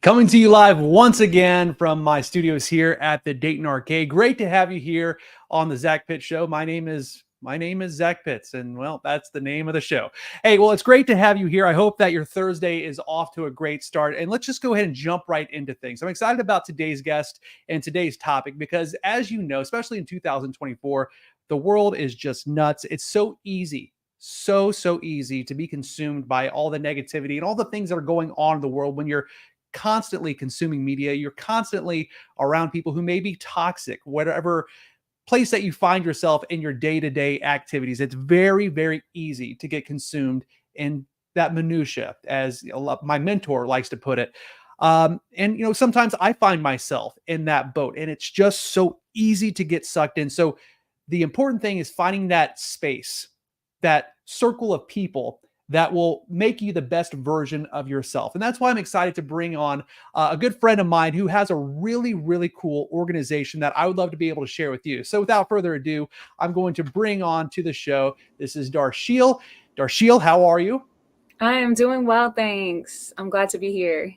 Coming to you live once again from my studios here at the Dayton Arcade. Great to have you here on the Zac Pitts Show. My name is Zac Pitts, and well, that's the name of the show. Hey, well, it's great to have you here. I hope that your Thursday is off to a great start. And let's just go ahead and jump right into things. I'm excited about today's guest and today's topic because, as you know, especially in 2024, the world is just nuts. It's so easy. So easy to be consumed by all the negativity and all the things that are going on in the world when you're constantly consuming media. You're constantly around people who may be toxic, whatever place that you find yourself in your day-to-day activities. It's very easy to get consumed in that minutia, as my mentor likes to put it. And sometimes I find myself in that boat, and it's just so easy to get sucked in. So the important thing is finding that space, that circle of people that will make you the best version of yourself. And that's why I'm excited to bring on a good friend of mine who has a really cool organization that I would love to be able to share with you. So without further ado, I'm going to bring on to the show, this is Darshil. Darshil, how are you? I am doing well, thanks. I'm glad to be here.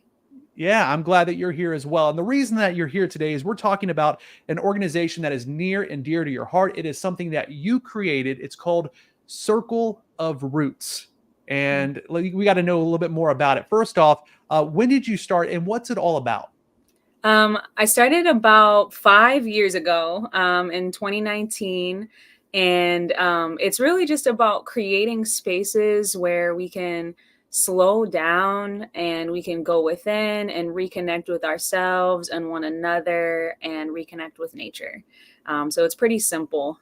Yeah, I'm glad that you're here as well. And the reason that you're here today is we're talking about an organization that is near and dear to your heart. It is something that you created. It's called Circle of Roots. And we got to know a little bit more about it. First off, when did you start and what's it all about? I started about 5 years ago in 2019. And it's really just about creating spaces where we can slow down and we can go within and reconnect with ourselves and one another and reconnect with nature. So it's pretty simple.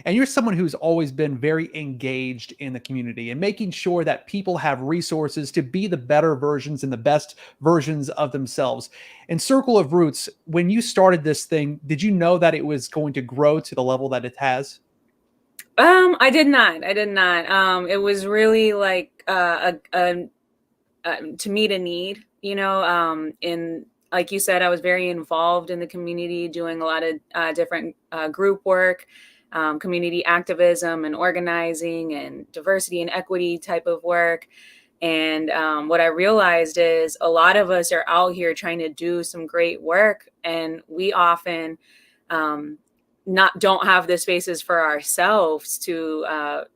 And you're someone who's always been very engaged in the community and making sure that people have resources to be the better versions and the best versions of themselves. And Circle of Roots, when you started this thing, did you know that it was going to grow to the level that it has? I did not. I did not. It was really like to meet a need, in like you said, I was very involved in the community, doing a lot of different group work, community activism and organizing and diversity and equity type of work. And what I realized is a lot of us are out here trying to do some great work, and we often not don't have the spaces for ourselves to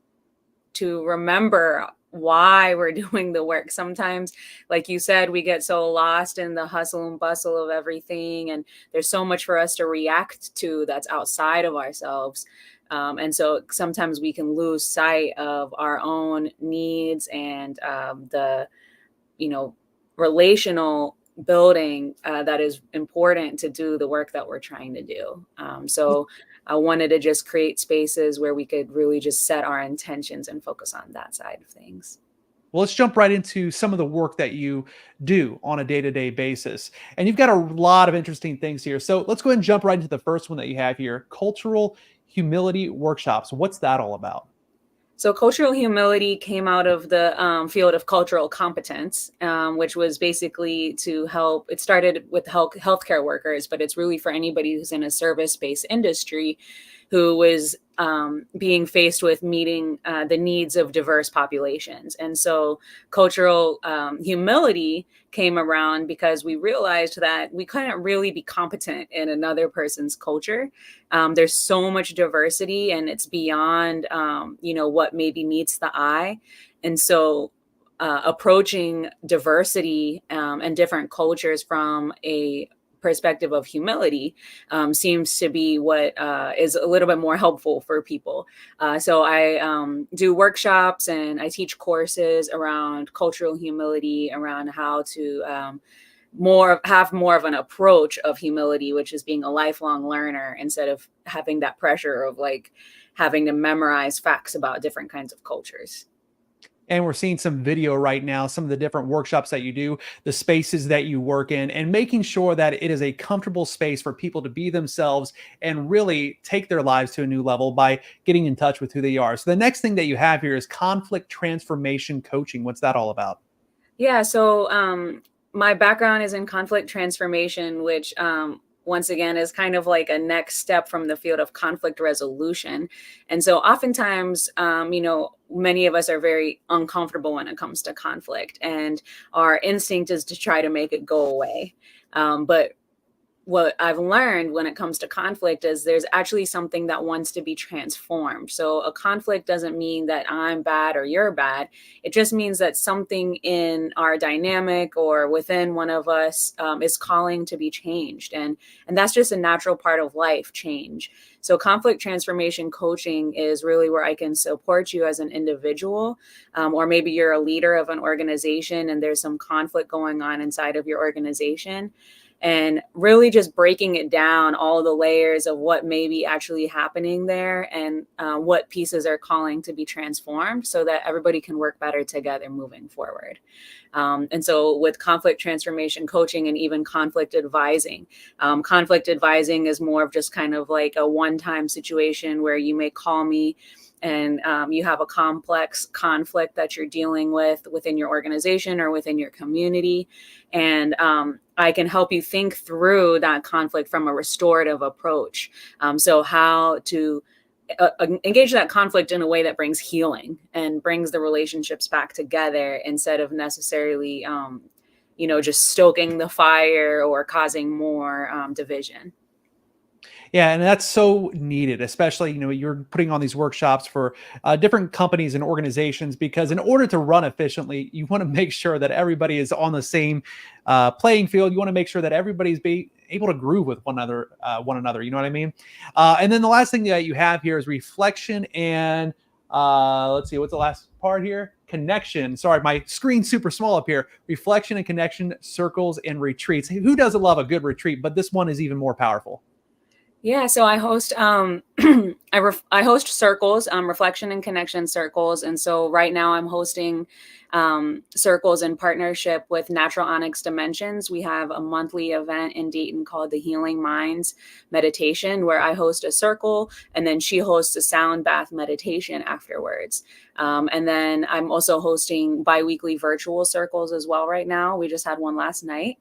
remember why we're doing the work. Sometimes, like you said, we get so lost in the hustle and bustle of everything, and there's so much for us to react to that's outside of ourselves. And so sometimes we can lose sight of our own needs and the, relational building that is important to do the work that we're trying to do. So I wanted to just create spaces where we could really just set our intentions and focus on that side of things. Well, let's jump right into some of the work that you do on a day-to-day basis. And you've got a lot of interesting things here. So let's go ahead and jump right into the first one that you have here, cultural humility workshops. What's that all about? So cultural humility came out of the field of cultural competence, which was basically to help. It started with healthcare workers, but it's really for anybody who's in a service-based industry who was being faced with meeting the needs of diverse populations. And so cultural humility came around because we realized that we couldn't really be competent in another person's culture. There's so much diversity, and it's beyond, what maybe meets the eye. And so approaching diversity and different cultures from a perspective of humility seems to be what is a little bit more helpful for people. So I do workshops and I teach courses around cultural humility, around how to have more of an approach of humility, which is being a lifelong learner instead of having that pressure of like having to memorize facts about different kinds of cultures. And we're seeing some video right now, some of the different workshops that you do, the spaces that you work in, and making sure that it is a comfortable space for people to be themselves and really take their lives to a new level by getting in touch with who they are. So the next thing that you have here is conflict transformation coaching. What's that all about? Yeah, so my background is in conflict transformation, which once again is kind of like a next step from the field of conflict resolution. And so oftentimes, many of us are very uncomfortable when it comes to conflict, and our instinct is to try to make it go away. But what I've learned when it comes to conflict is there's actually something that wants to be transformed. So a conflict doesn't mean that I'm bad or you're bad. It just means that something in our dynamic or within one of us is calling to be changed. And that's just a natural part of life, change. So conflict transformation coaching is really where I can support you as an individual, or maybe you're a leader of an organization and there's some conflict going on inside of your organization, and really just breaking it down, all the layers of what may be actually happening there, and what pieces are calling to be transformed so that everybody can work better together moving forward. And so with conflict transformation coaching and even conflict advising is more of just kind of like a one-time situation where you may call me and you have a complex conflict that you're dealing with within your organization or within your community. And I can help you think through that conflict from a restorative approach. So how to engage that conflict in a way that brings healing and brings the relationships back together instead of necessarily, just stoking the fire or causing more division. Yeah, and that's so needed, especially, you're putting on these workshops for different companies and organizations, because in order to run efficiently, you want to make sure that everybody is on the same playing field. You want to make sure that everybody's able to groove with one another. You know what I mean? And then the last thing that you have here is reflection and let's see, what's the last part here? Connection. Sorry, my screen's super small up here. Reflection and connection, circles and retreats. Who doesn't love a good retreat? But this one is even more powerful. Yeah, so I host I host circles, reflection and connection circles, and so right now I'm hosting circles in partnership with Natural Onyx Dimensions. We have a monthly event in Dayton called the Healing Minds Meditation, where I host a circle, and then she hosts a sound bath meditation afterwards. And then I'm also hosting biweekly virtual circles as well right now. We just had one last night.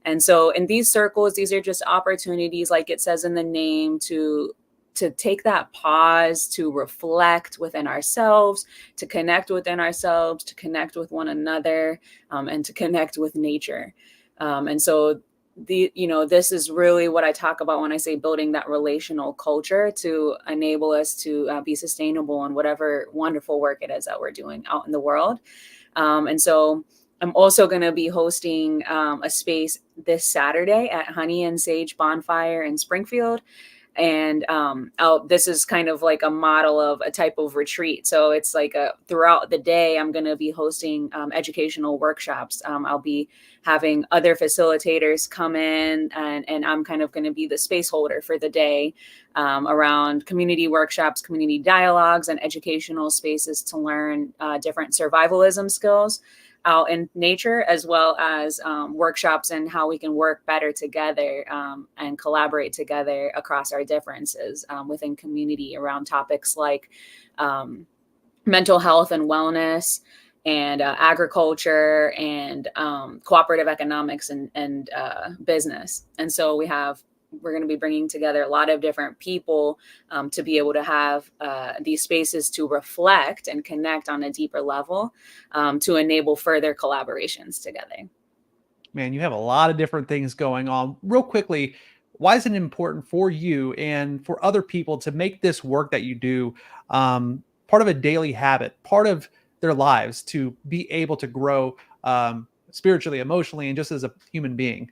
And so in these circles, these are just opportunities, like it says in the name, to take that pause, to reflect within ourselves, to connect within ourselves, to connect with one another, and to connect with nature. And so this is really what I talk about when I say building that relational culture to enable us to be sustainable in whatever wonderful work it is that we're doing out in the world. And so I'm also going to be hosting a space this Saturday at Honey and Sage Bonfire in Springfield. And this is kind of like a model of a type of retreat. So it's like throughout the day, I'm going to be hosting educational workshops. I'll be having other facilitators come in, and I'm kind of going to be the space holder for the day around community workshops, community dialogues, and educational spaces to learn different survivalism skills out in nature, as well as workshops and how we can work better together and collaborate together across our differences within community around topics like mental health and wellness, and agriculture, and cooperative economics, and business. And so we're going to be bringing together a lot of different people to be able to have these spaces to reflect and connect on a deeper level to enable further collaborations together. Man, you have a lot of different things going on. Real quickly, why is it important for you and for other people to make this work that you do part of a daily habit, part of their lives, to be able to grow spiritually, emotionally, and just as a human being?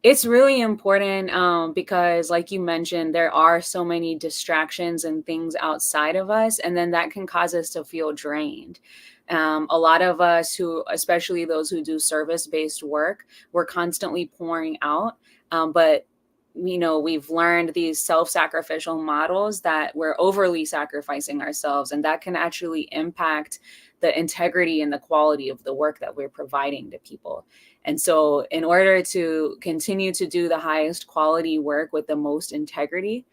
It's really important because, like you mentioned, there are so many distractions and things outside of us, and then that can cause us to feel drained. A lot of us especially those who do service-based work, we're constantly pouring out, but we've learned these self-sacrificial models that we're overly sacrificing ourselves, and that can actually impact the integrity and the quality of the work that we're providing to people. And so in order to continue to do the highest quality work with the most integrity,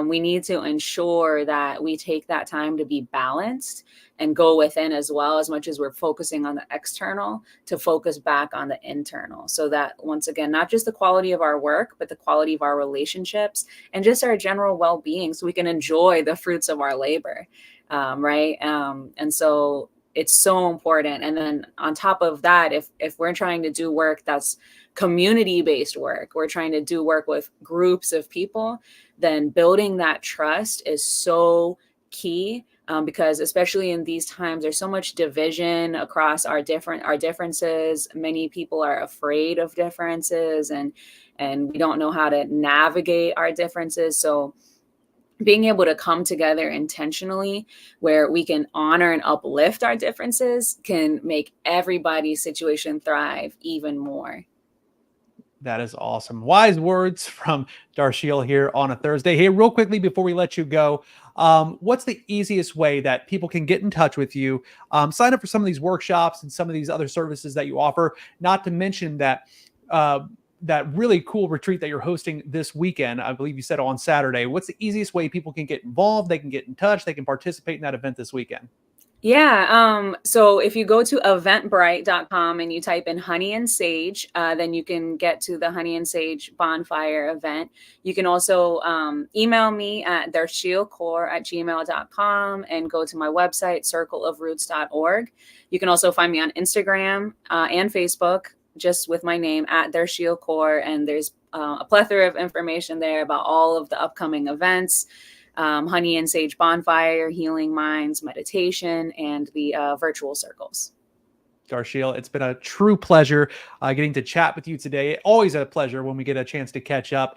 we need to ensure that we take that time to be balanced and go within, as well, as much as we're focusing on the external, to focus back on the internal, so that, once again, not just the quality of our work, but the quality of our relationships and just our general well-being, so we can enjoy the fruits of our labor. right? And so it's so important. And then on top of that, if we're trying to do work that's community-based work, we're trying to do work with groups of people, then building that trust is so key. Because especially in these times, there's so much division across our differences. Many people are afraid of differences, and we don't know how to navigate our differences. So being able to come together intentionally where we can honor and uplift our differences can make everybody's situation thrive even more. That is awesome. Wise words from Darshil here on a Thursday. Hey, real quickly before we let you go, what's the easiest way that people can get in touch with you, sign up for some of these workshops and some of these other services that you offer? Not to mention that that really cool retreat that you're hosting this weekend. I believe you said on Saturday. What's the easiest way people can get involved? They can get in touch. They can participate in that event this weekend. Yeah. So if you go to eventbrite.com and you type in Honey and Sage, then you can get to the Honey and Sage bonfire event. You can also email me at darshilkaur@gmail.com and go to my website, circleofroots.org. You can also find me on Instagram and Facebook, just with my name at Darshil Kaur. And there's a plethora of information there about all of the upcoming events. Honey and Sage Bonfire, Healing Minds, meditation, and the virtual circles. Darshil, it's been a true pleasure getting to chat with you today. Always a pleasure when we get a chance to catch up.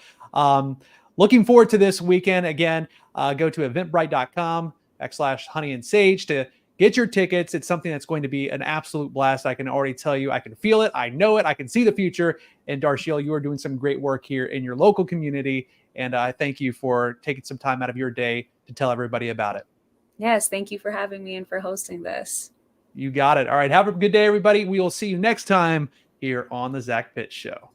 Looking forward to this weekend. Again, go to eventbrite.com/honey and sage to get your tickets. It's something that's going to be an absolute blast. I can already tell you, I can feel it. I know it. I can see the future. And Darshil, you are doing some great work here in your local community. And I thank you for taking some time out of your day to tell everybody about it. Yes, thank you for having me and for hosting this. You got it. All right. Have a good day, everybody. We will see you next time here on the Zac Pitts Show.